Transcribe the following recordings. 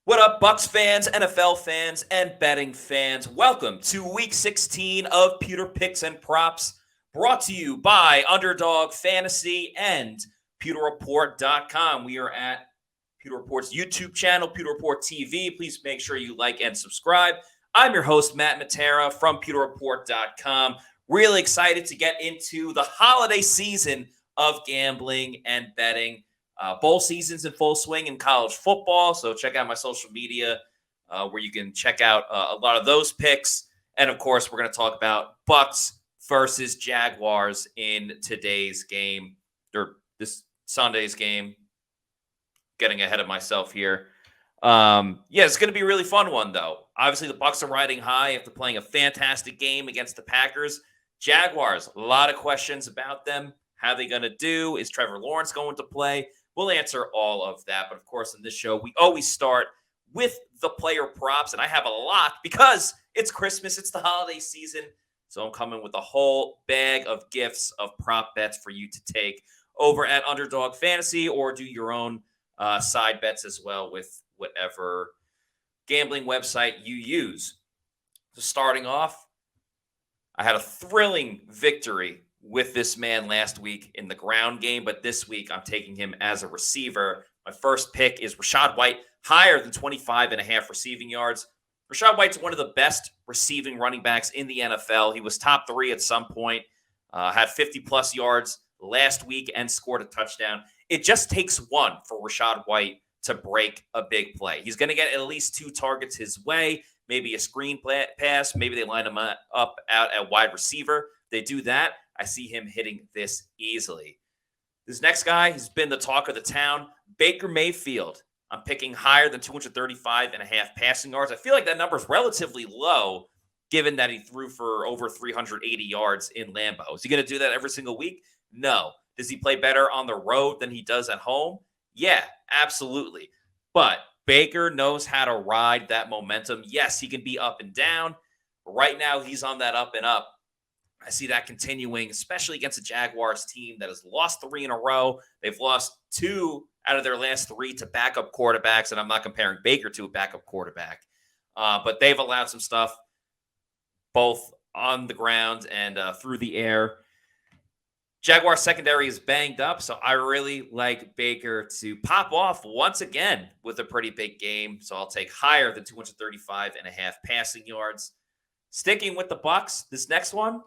What up, Bucs fans, NFL fans, and betting fans? Welcome to Week 16 of Pewter Picks and Props, brought to you by Underdog Fantasy and PewterReport.com. We are at Pewter Report's YouTube channel, Pewter Report TV. Please make sure you like and subscribe. I'm your host, Matt Matera from PewterReport.com. Really excited to get into the holiday season of gambling and betting. Bowl season's in full swing in college football, so check out my social media where you can check out a lot of those picks. And, of course, we're going to talk about Bucs versus Jaguars in today's game, or this Sunday's game. Getting ahead of myself here. It's going to be a really fun one, though. Obviously, the Bucs are riding high after playing a fantastic game against the Packers. Jaguars, a lot of questions about them. How are they going to do? Is Trevor Lawrence going to play? We'll answer all of that. But, of course, in this show, we always start with the player props. And I have a lot because it's Christmas. It's the holiday season. So I'm coming with a whole bag of gifts of prop bets for you to take over at Underdog Fantasy, or do your own side bets as well with whatever gambling website you use. So starting off, I had a thrilling victory with this man last week in the ground game, but this week I'm taking him as a receiver. My first pick is Rachaad White, higher than 25.5 receiving yards. Rachaad White's one of the best receiving running backs in the NFL. He was top 3 at some point, had 50-plus yards last week and scored a touchdown. It just takes one for Rachaad White to break a big play. He's going to get at least 2 targets his way, maybe a screen pass. Maybe they line him up out at wide receiver. They do that. I see him hitting this easily. This next guy has been the talk of the town, Baker Mayfield. I'm picking higher than 235.5 passing yards. I feel like that number is relatively low, given that he threw for over 380 yards in Lambeau. Is he going to do that every single week? No. Does he play better on the road than he does at home? Yeah, absolutely. But Baker knows how to ride that momentum. Yes, he can be up and down. But right now, he's on that up and up. I see that continuing, especially against a Jaguars team that has lost 3 in a row. They've lost 2 out of their last 3 to backup quarterbacks, and I'm not comparing Baker to a backup quarterback. But they've allowed some stuff both on the ground and through the air. Jaguars secondary is banged up, so I really like Baker to pop off once again with a pretty big game. So I'll take higher than 235.5 passing yards. Sticking with the Bucs, this next one,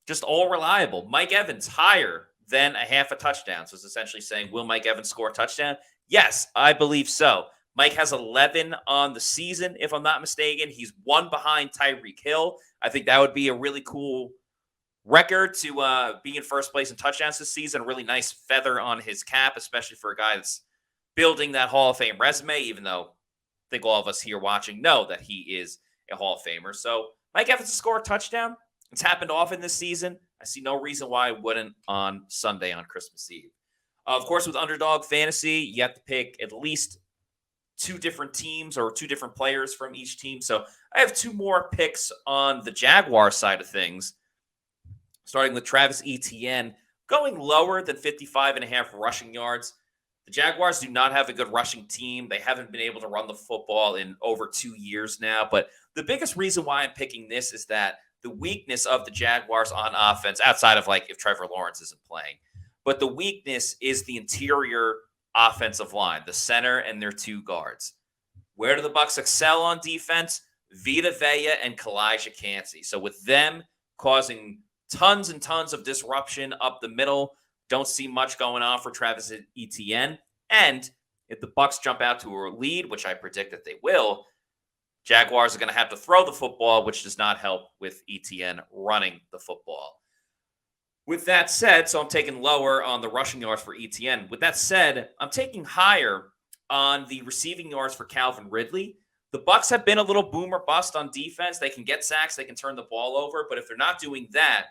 just all reliable. Mike Evans, higher than a half a touchdown. So it's essentially saying, will Mike Evans score a touchdown? Yes, I believe so. Mike has 11 on the season, if I'm not mistaken. He's 1 behind Tyreek Hill. I think that would be a really cool record to be in first place in touchdowns this season. A really nice feather on his cap, especially for a guy that's building that Hall of Fame resume, even though I think all of us here watching know that he is a Hall of Famer. So Mike Evans to score a touchdown. It's happened often this season. I see no reason why it wouldn't on Sunday on Christmas Eve. Of course, with Underdog Fantasy, you have to pick at least 2 different teams or 2 different players from each team. So I have 2 more picks on the Jaguar side of things, starting with Travis Etienne, going lower than 55.5 rushing yards. The Jaguars do not have a good rushing team. They haven't been able to run the football in over 2 years now. But the biggest reason why I'm picking this is that the weakness of the Jaguars on offense, outside of like if Trevor Lawrence isn't playing, but the weakness is the interior offensive line, the center and their 2 guards. Where do the Bucs excel on defense? Vita Vea and Kalijah Kancey. So with them causing tons and tons of disruption up the middle, don't see much going on for Travis Etienne. And if the Bucs jump out to a lead, which I predict that they will, Jaguars are going to have to throw the football, which does not help with Etienne running the football. With that said, so I'm taking lower on the rushing yards for Etienne. With that said, I'm taking higher on the receiving yards for Calvin Ridley. The Bucs have been a little boom or bust on defense. They can get sacks, they can turn the ball over, but if they're not doing that,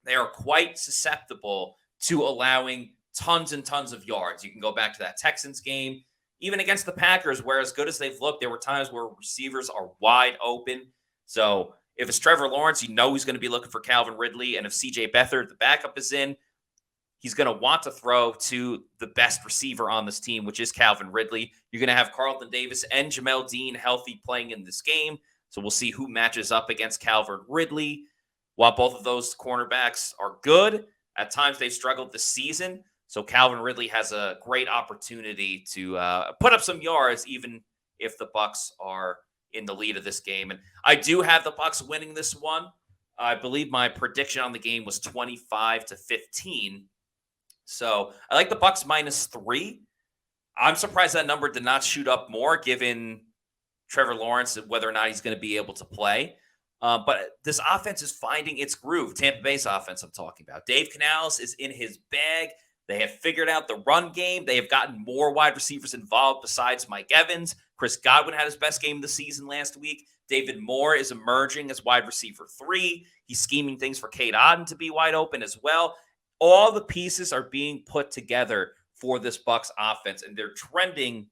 they are quite susceptible to allowing tons and tons of yards. You can go back to that Texans game. Even against the Packers, where as good as they've looked, there were times where receivers are wide open. So if it's Trevor Lawrence, you know he's going to be looking for Calvin Ridley. And if C.J. Beathard, the backup, is in, he's going to want to throw to the best receiver on this team, which is Calvin Ridley. You're going to have Carlton Davis and Jamel Dean healthy playing in this game. So we'll see who matches up against Calvin Ridley. While both of those cornerbacks are good, at times they've struggled this season. So Calvin Ridley has a great opportunity to put up some yards, even if the Bucs are in the lead of this game. And I do have the Bucs winning this one. I believe my prediction on the game was 25-15. So I like the Bucs -3. I'm surprised that number did not shoot up more, given Trevor Lawrence and whether or not he's going to be able to play. But this offense is finding its groove. Tampa Bay's offense I'm talking about. Dave Canales is in his bag. They have figured out the run game. They have gotten more wide receivers involved besides Mike Evans. Chris Godwin had his best game of the season last week. David Moore is emerging as wide receiver 3. He's scheming things for Cade Otton to be wide open as well. All the pieces are being put together for this Bucs offense, and they're trending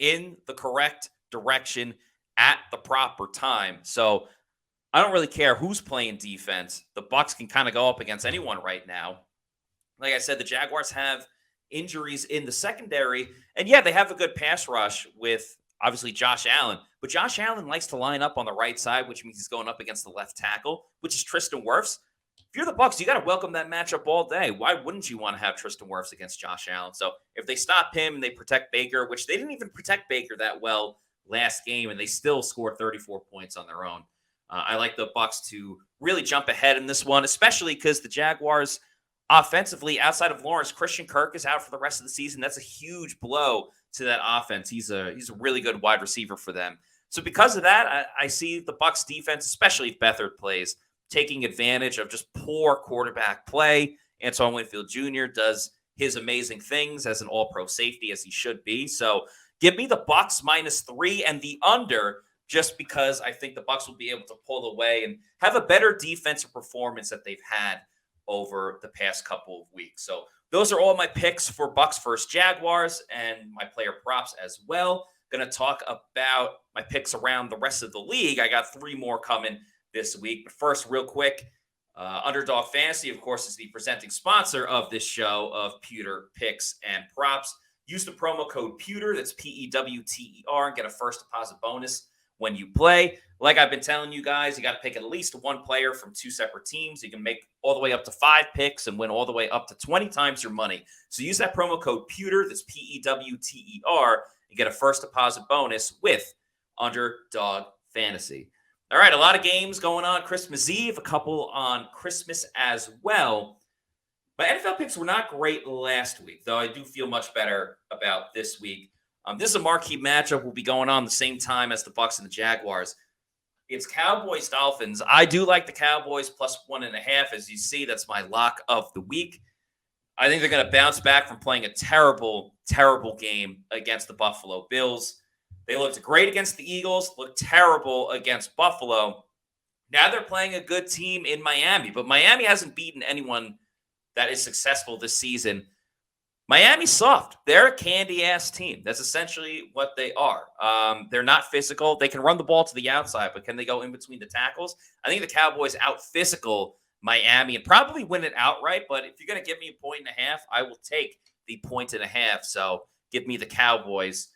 in the correct direction at the proper time. So I don't really care who's playing defense. The Bucs can kind of go up against anyone right now. Like I said, the Jaguars have injuries in the secondary, and yeah, they have a good pass rush with obviously Josh Allen, but Josh Allen likes to line up on the right side, which means he's going up against the left tackle, which is Tristan Wirfs. If you're the Bucs, you got to welcome that matchup all day. Why wouldn't you want to have Tristan Wirfs against Josh Allen? So if they stop him and they protect Baker, which they didn't even protect Baker that well last game, and they still scored 34 points on their own. I like the Bucs to really jump ahead in this one, especially because the Jaguars offensively, outside of Lawrence, Christian Kirk is out for the rest of the season. That's a huge blow to that offense. He's a really good wide receiver for them. So because of that, I see the Bucs defense, especially if Beathard plays, taking advantage of just poor quarterback play. Antoine Winfield Jr. does his amazing things as an all-pro safety, as he should be. So give me the Bucs -3 and the under, just because I think the Bucs will be able to pull away and have a better defensive performance that they've had over the past couple of weeks. So those are all my picks for Bucs versus Jaguars and my player props as well. Going to talk about my picks around the rest of the league. I got 3 more coming this week. But first, real quick, Underdog Fantasy, of course, is the presenting sponsor of this show of Pewter Picks and Props. Use the promo code Pewter, that's PEWTER, and get a first deposit bonus when you play. Like I've been telling you guys, you got to pick at least one player from 2 separate teams. You can make all the way up to 5 picks and win all the way up to 20 times your money. So use that promo code Pewter, that's PEWTER, and get a first deposit bonus with Underdog Fantasy. All right, a lot of games going on Christmas Eve, a couple on Christmas as well. My NFL picks were not great last week, though I do feel much better about this week. This is a marquee matchup. Will be going on the same time as the Bucs and the Jaguars. It's Cowboys-Dolphins. I do like the Cowboys +1.5. As you see, that's my lock of the week. I think they're going to bounce back from playing a terrible, terrible game against the Buffalo Bills. They looked great against the Eagles, looked terrible against Buffalo. Now they're playing a good team in Miami, but Miami hasn't beaten anyone that is successful this season. Miami's soft. They're a candy-ass team. That's essentially what they are. They're not physical. They can run the ball to the outside, but can they go in between the tackles? I think the Cowboys out-physical Miami and probably win it outright, but if you're going to give me 1.5, I will take the 1.5. So give me the Cowboys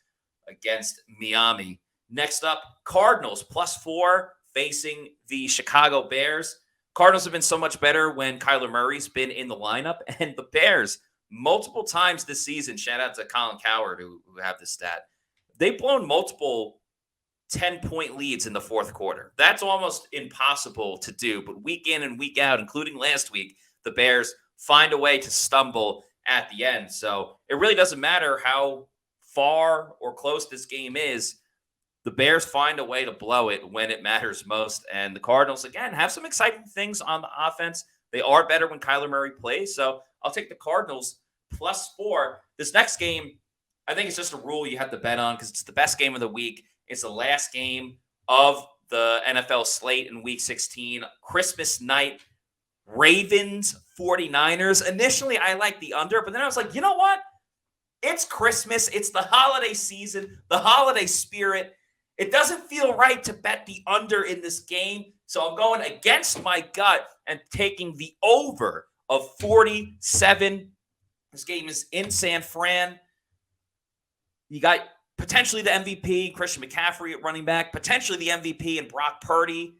against Miami. Next up, Cardinals +4 facing the Chicago Bears. Cardinals have been so much better when Kyler Murray's been in the lineup, and the Bears multiple times this season, shout out to Colin Cowherd who have this stat, they've blown multiple 10-point leads in the fourth quarter. That's almost impossible to do, but week in and week out, including last week, the Bears find a way to stumble at the end. So it really doesn't matter how far or close this game is. The Bears find a way to blow it when it matters most. And the Cardinals, again, have some exciting things on the offense. They are better when Kyler Murray plays. So I'll take the Cardinals +4. This next game, I think it's just a rule you have to bet on because it's the best game of the week. It's the last game of the NFL slate in Week 16. Christmas night, Ravens, 49ers. Initially, I liked the under, but then I was like, you know what? It's Christmas. It's the holiday season, the holiday spirit. It doesn't feel right to bet the under in this game. So I'm going against my gut and taking the over of 47. This game is in San Fran. You got potentially the MVP, Christian McCaffrey at running back, potentially the MVP and Brock Purdy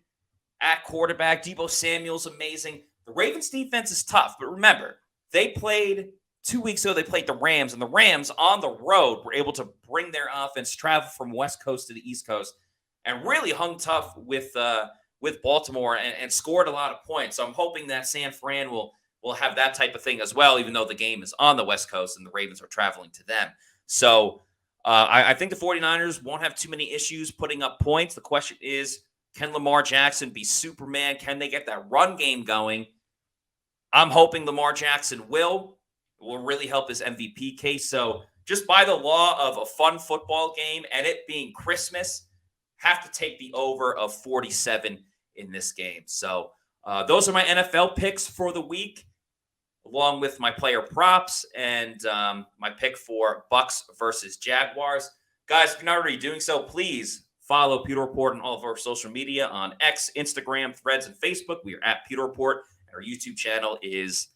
at quarterback. Deebo Samuel's amazing. The Ravens defense is tough, but remember, they played 2 weeks ago, they played the Rams, and the Rams on the road were able to bring their offense, travel from West Coast to the East Coast, and really hung tough with Baltimore and scored a lot of points. So I'm hoping that San Fran will have that type of thing as well, even though the game is on the West Coast and the Ravens are traveling to them. So I think the 49ers won't have too many issues putting up points. The question is, can Lamar Jackson be Superman? Can they get that run game going? I'm hoping Lamar Jackson will really help his MVP case. So just by the law of a fun football game and it being Christmas, have to take the over of 47 in this game. So those are my NFL picks for the week, along with my player props and my pick for Bucs versus Jaguars. Guys, if you're not already doing so, please follow Pewter Report on all of our social media on X, Instagram, Threads, and Facebook. We are at Pewter Report. And our YouTube channel is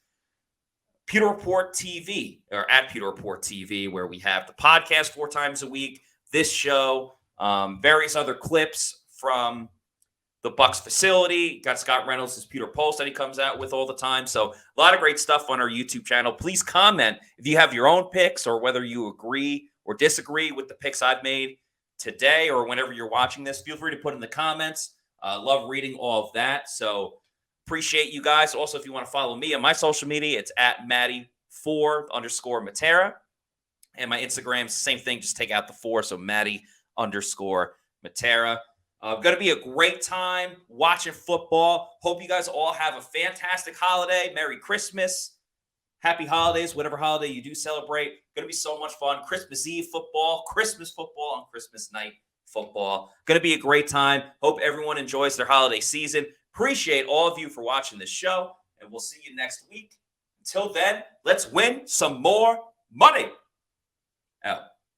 Pewter Report TV, or at Pewter Report TV, where we have the podcast 4 times a week, this show, various other clips from the Bucs facility. Got Scott Reynolds' Pewter Pulse that he comes out with all the time. So a lot of great stuff on our YouTube channel. Please comment if you have your own picks or whether you agree or disagree with the picks I've made today or whenever you're watching this. Feel free to put in the comments. Love reading all of that. So appreciate you guys. Also, if you want to follow me on my social media, it's at Matty4_Matera. And my Instagram, same thing. Just take out the 4. So Matty_Matera. Going to be a great time watching football. Hope you guys all have a fantastic holiday. Merry Christmas. Happy holidays, whatever holiday you do celebrate. Going to be so much fun. Christmas Eve football, Christmas football, and Christmas night football. Going to be a great time. Hope everyone enjoys their holiday season. Appreciate all of you for watching this show, and we'll see you next week. Until then, let's win some more money. Out.